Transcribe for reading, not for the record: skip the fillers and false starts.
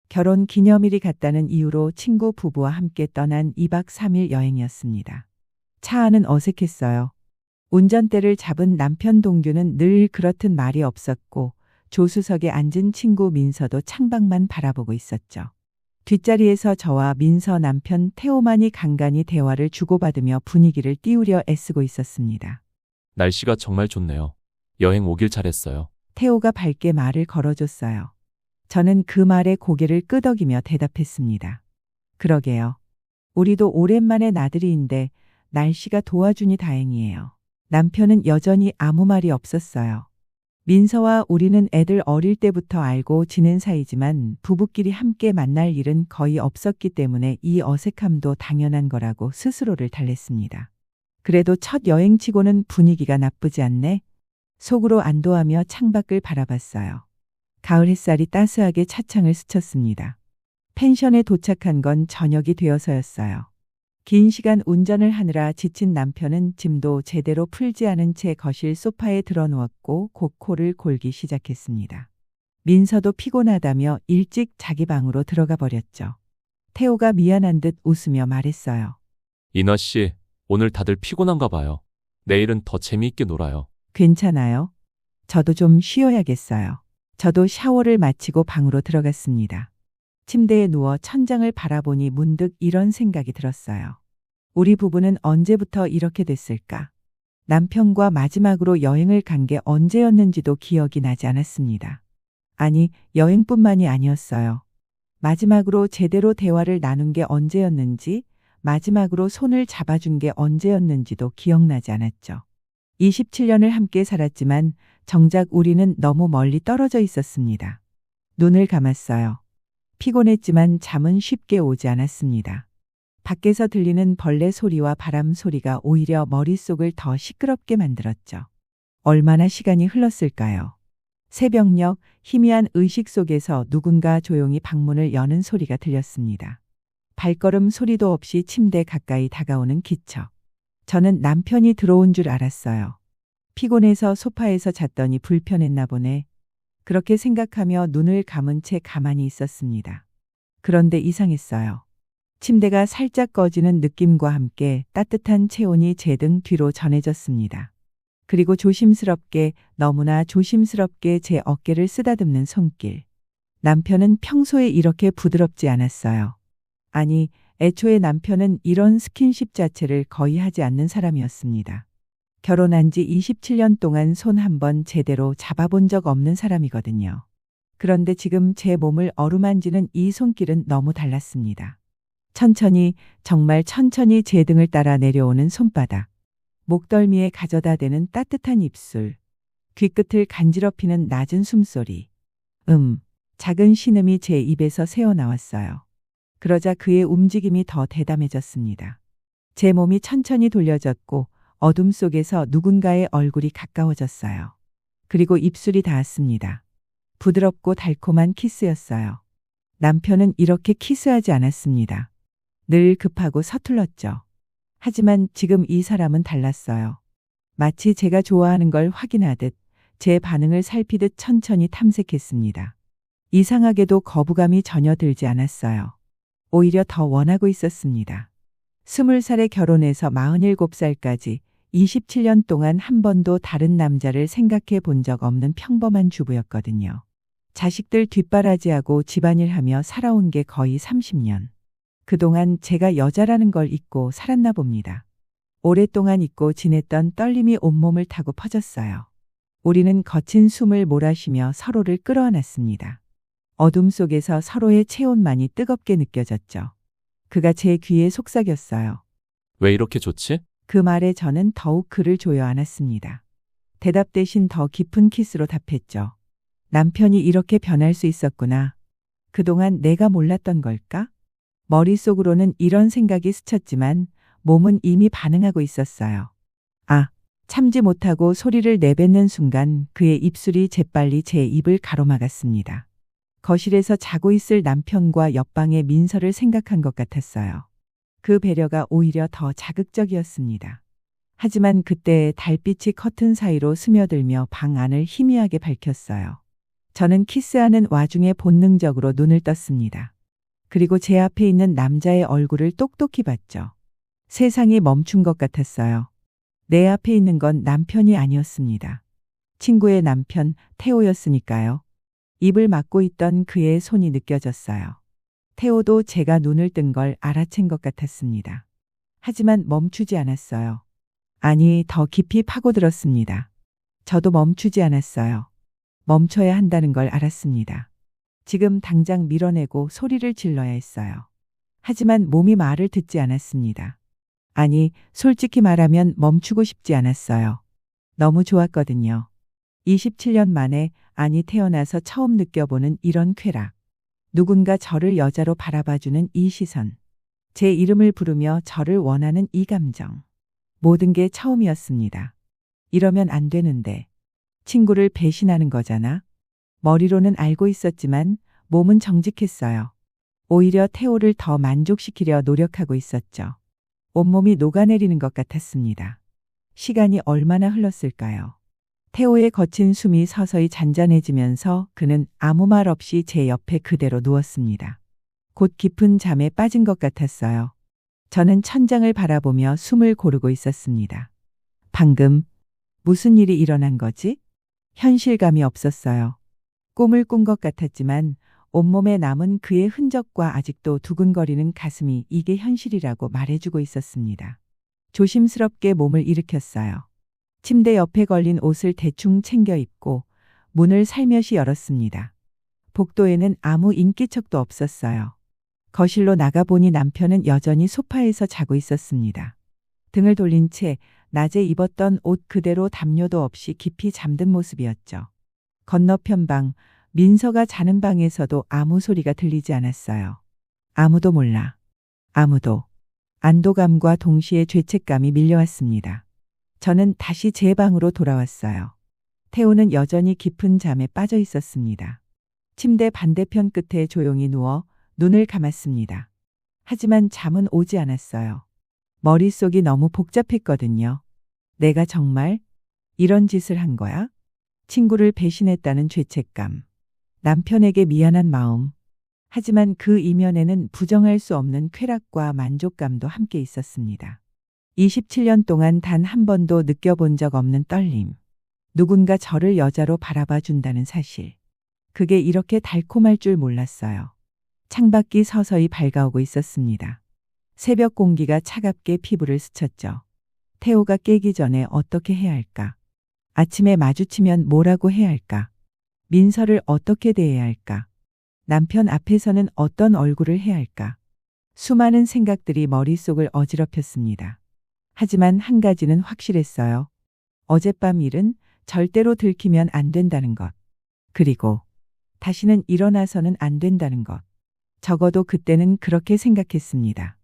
결혼 기념일이 같다는 이유로 친구 부부와 함께 떠난 2박 3일 여행이었습니다. 차 안은 어색했어요. 운전대를 잡은 남편 동규는 늘 그렇듯 말이 없었고 조수석에 앉은 친구 민서도 창밖만 바라보고 있었죠. 뒷자리에서 저와 민서 남편 태호만이 간간히 대화를 주고받으며 분위기를 띄우려 애쓰고 있었습니다. 날씨가 정말 좋네요. 여행 오길 잘했어요. 태호가 밝게 말을 걸어줬어요. 저는 그 말에 고개를 끄덕이며 대답했습니다. 그러게요. 우리도 오랜만에 나들이인데 날씨가 도와주니 다행이에요. 남편은 여전히 아무 말이 없었어요. 민서와 우리는 애들 어릴 때부터 알고 지낸 사이지만 부부끼리 함께 만날 일은 거의 없었기 때문에 이 어색함도 당연한 거라고 스스로를 달랬습니다. 그래도 첫 여행치고는 분위기가 나쁘지 않네. 속으로 안도하며 창밖을 바라봤어요. 가을 햇살이 따스하게 차창을 스쳤습니다. 펜션에 도착한 건 저녁이 되어서였어요. 긴 시간 운전을 하느라 지친 남편은 짐도 제대로 풀지 않은 채 거실 소파에 드러누웠고 코를 골기 시작했습니다. 민서도 피곤하다며 일찍 자기 방으로 들어가 버렸죠. 태호가 미안한 듯 웃으며 말했어요. 이나 씨, 오늘 다들 피곤한가 봐요. 내일은 더 재미있게 놀아요. 괜찮아요? 저도 좀 쉬어야겠어요. 저도 샤워를 마치고 방으로 들어갔습니다. 침대에 누워 천장을 바라보니 문득 이런 생각이 들었어요. 우리 부부는 언제부터 이렇게 됐을까? 남편과 마지막으로 여행을 간 게 언제였는지도 기억이 나지 않았습니다. 아니, 여행뿐만이 아니었어요. 마지막으로 제대로 대화를 나눈 게 언제였는지, 마지막으로 손을 잡아준 게 언제였는지도 기억나지 않았죠. 27년을 함께 살았지만 정작 우리는 너무 멀리 떨어져 있었습니다. 눈을 감았어요. 피곤했지만 잠은 쉽게 오지 않았습니다. 밖에서 들리는 벌레 소리와 바람 소리가 오히려 머릿속을 더 시끄럽게 만들었죠. 얼마나 시간이 흘렀을까요? 새벽녘 희미한 의식 속에서 누군가 조용히 방문을 여는 소리가 들렸습니다. 발걸음 소리도 없이 침대 가까이 다가오는 기척. 저는 남편이 들어온 줄 알았어요. 피곤해서 소파에서 잤더니 불편했나 보네. 그렇게 생각하며 눈을 감은 채 가만히 있었습니다. 그런데 이상했어요. 침대가 살짝 꺼지는 느낌과 함께 따뜻한 체온이 제 등 뒤로 전해졌습니다. 그리고 조심스럽게, 너무나 조심스럽게 제 어깨를 쓰다듬는 손길. 남편은 평소에 이렇게 부드럽지 않았어요. 아니, 애초에 남편은 이런 스킨십 자체를 거의 하지 않는 사람이었습니다. 결혼한 지 27년 동안 손 한 번 제대로 잡아본 적 없는 사람이거든요. 그런데 지금 제 몸을 어루만지는 이 손길은 너무 달랐습니다. 천천히, 정말 천천히 제 등을 따라 내려오는 손바닥. 목덜미에 가져다 대는 따뜻한 입술. 귀끝을 간지럽히는 낮은 숨소리. 작은 신음이 제 입에서 새어나왔어요. 그러자 그의 움직임이 더 대담해졌습니다. 제 몸이 천천히 돌려졌고 어둠 속에서 누군가의 얼굴이 가까워졌어요. 그리고 입술이 닿았습니다. 부드럽고 달콤한 키스였어요. 남편은 이렇게 키스하지 않았습니다. 늘 급하고 서툴렀죠. 하지만 지금 이 사람은 달랐어요. 마치 제가 좋아하는 걸 확인하듯 제 반응을 살피듯 천천히 탐색했습니다. 이상하게도 거부감이 전혀 들지 않았어요. 오히려 더 원하고 있었습니다. 20살에 결혼해서 47살까지 27년 동안 한 번도 다른 남자를 생각해 본 적 없는 평범한 주부였거든요. 자식들 뒷바라지하고 집안일하며 살아온 게 거의 30년. 그동안 제가 여자라는 걸 잊고 살았나 봅니다. 오랫동안 잊고 지냈던 떨림이 온몸을 타고 퍼졌어요. 우리는 거친 숨을 몰아쉬며 서로를 끌어안았습니다. 어둠 속에서 서로의 체온만이 뜨겁게 느껴졌죠. 그가 제 귀에 속삭였어요. 왜 이렇게 좋지? 그 말에 저는 더욱 그를 조여 안았습니다. 대답 대신 더 깊은 키스로 답했죠. 남편이 이렇게 변할 수 있었구나. 그동안 내가 몰랐던 걸까? 머릿속으로는 이런 생각이 스쳤지만 몸은 이미 반응하고 있었어요. 참지 못하고 소리를 내뱉는 순간 그의 입술이 재빨리 제 입을 가로막았습니다. 거실에서 자고 있을 남편과 옆방의 민서를 생각한 것 같았어요. 그 배려가 오히려 더 자극적이었습니다. 하지만 그때 달빛이 커튼 사이로 스며들며 방 안을 희미하게 밝혔어요. 저는 키스하는 와중에 본능적으로 눈을 떴습니다. 그리고 제 앞에 있는 남자의 얼굴을 똑똑히 봤죠. 세상이 멈춘 것 같았어요. 내 앞에 있는 건 남편이 아니었습니다. 친구의 남편, 태호였으니까요. 입을 막고 있던 그의 손이 느껴졌어요. 태호도 제가 눈을 뜬 걸 알아챈 것 같았습니다. 하지만 멈추지 않았어요. 아니, 더 깊이 파고들었습니다. 저도 멈추지 않았어요. 멈춰야 한다는 걸 알았습니다. 지금 당장 밀어내고 소리를 질러야 했어요. 하지만 몸이 말을 듣지 않았습니다. 아니, 솔직히 말하면 멈추고 싶지 않았어요. 너무 좋았거든요. 27년 만에, 아니 태어나서 처음 느껴보는 이런 쾌락. 누군가 저를 여자로 바라봐주는 이 시선. 제 이름을 부르며 저를 원하는 이 감정. 모든 게 처음이었습니다. 이러면 안 되는데. 친구를 배신하는 거잖아. 머리로는 알고 있었지만 몸은 정직했어요. 오히려 태호를 더 만족시키려 노력하고 있었죠. 온몸이 녹아내리는 것 같았습니다. 시간이 얼마나 흘렀을까요? 태호의 거친 숨이 서서히 잔잔해지면서 그는 아무 말 없이 제 옆에 그대로 누웠습니다. 곧 깊은 잠에 빠진 것 같았어요. 저는 천장을 바라보며 숨을 고르고 있었습니다. 방금 무슨 일이 일어난 거지? 현실감이 없었어요. 꿈을 꾼 것 같았지만 온몸에 남은 그의 흔적과 아직도 두근거리는 가슴이 이게 현실이라고 말해주고 있었습니다. 조심스럽게 몸을 일으켰어요. 침대 옆에 걸린 옷을 대충 챙겨 입고 문을 살며시 열었습니다. 복도에는 아무 인기척도 없었어요. 거실로 나가보니 남편은 여전히 소파에서 자고 있었습니다. 등을 돌린 채 낮에 입었던 옷 그대로 담요도 없이 깊이 잠든 모습이었죠. 건너편 방, 민서가 자는 방에서도 아무 소리가 들리지 않았어요. 아무도 몰라. 아무도. 안도감과 동시에 죄책감이 밀려왔습니다. 저는 다시 제 방으로 돌아왔어요. 태호는 여전히 깊은 잠에 빠져 있었습니다. 침대 반대편 끝에 조용히 누워 눈을 감았습니다. 하지만 잠은 오지 않았어요. 머릿속이 너무 복잡했거든요. 내가 정말 이런 짓을 한 거야? 친구를 배신했다는 죄책감. 남편에게 미안한 마음. 하지만 그 이면에는 부정할 수 없는 쾌락과 만족감도 함께 있었습니다. 27년 동안 단 한 번도 느껴본 적 없는 떨림. 누군가 저를 여자로 바라봐 준다는 사실. 그게 이렇게 달콤할 줄 몰랐어요. 창밖이 서서히 밝아오고 있었습니다. 새벽 공기가 차갑게 피부를 스쳤죠. 태호가 깨기 전에 어떻게 해야 할까? 아침에 마주치면 뭐라고 해야 할까? 민서를 어떻게 대해야 할까? 남편 앞에서는 어떤 얼굴을 해야 할까? 수많은 생각들이 머릿속을 어지럽혔습니다. 하지만 한 가지는 확실했어요. 어젯밤 일은 절대로 들키면 안 된다는 것. 그리고 다시는 일어나서는 안 된다는 것. 적어도 그때는 그렇게 생각했습니다.